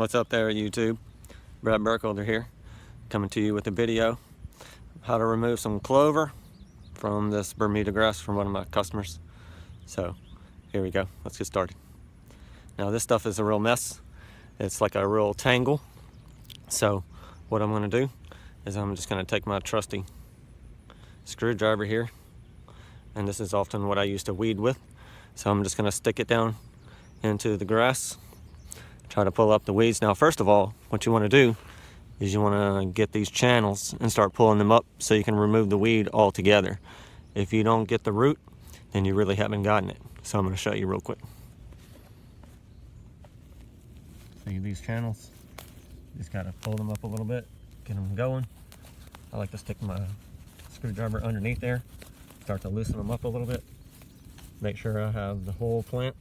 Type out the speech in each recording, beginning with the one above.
What's up there, YouTube? Brad Burkholder here, coming to you with a video how to remove some clover from this Bermuda grass from one of my customers. So here we go, let's get started. Now this stuff is a real mess. It's like a real tangle. So what I'm going to do is I'm just going to take my trusty screwdriver here, and this is often what I used to weed with. So I'm just going to stick it down into the grass, try to pull up the weeds. Now first of all, what you want to do is you want to get these channels and start pulling them up so you can remove the weed altogether. If you don't get the root, then you really haven't gotten it. So I'm going to show you real quick. See these channels? Just got to pull them up a little bit, get them going. I like to stick my screwdriver underneath there, start to loosen them up a little bit. Make sure I have the whole plant,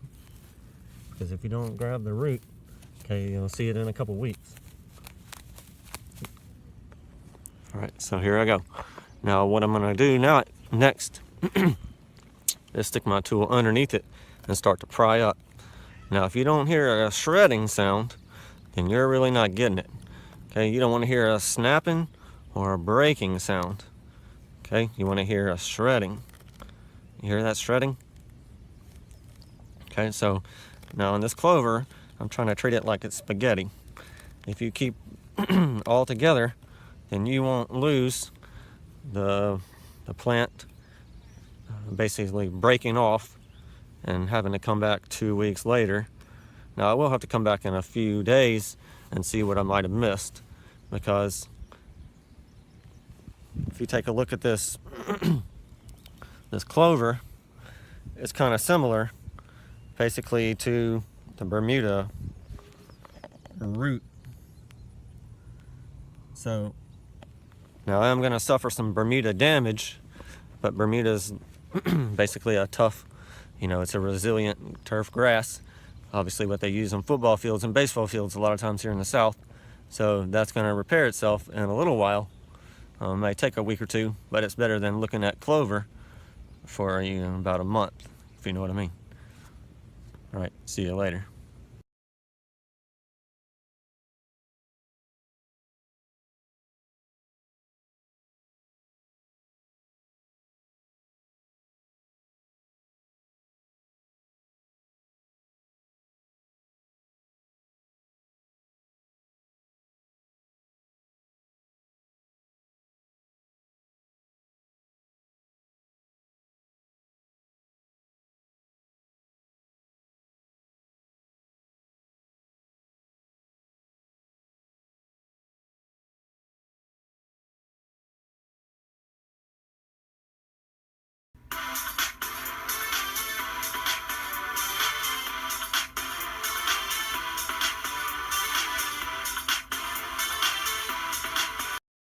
because if you don't grab the root, okay, you'll see it in a couple weeks. All right, so here I go. Now what I'm gonna do next is stick my tool underneath it and start to pry up. Now if you don't hear a shredding sound, then you're really not getting it. Okay, you don't want to hear a snapping or a breaking sound. Okay, you want to hear a shredding. You hear that shredding? Okay, so now in this clover, I'm trying to treat it like it's spaghetti. If you keep all together, then you won't lose the plant basically breaking off and having to come back 2 weeks later. Now I will have to come back in a few days and see what I might have missed, because if you take a look at this this clover, it's kind of similar basically to the Bermuda root. So now I'm going to suffer some Bermuda damage, but Bermuda's basically a tough, it's a resilient turf grass. Obviously what they use on football fields and baseball fields a lot of times here in the South. So that's going to repair itself in a little while. Might take a week or two, but it's better than looking at clover for about a month, if you know what I mean. All right, see you later.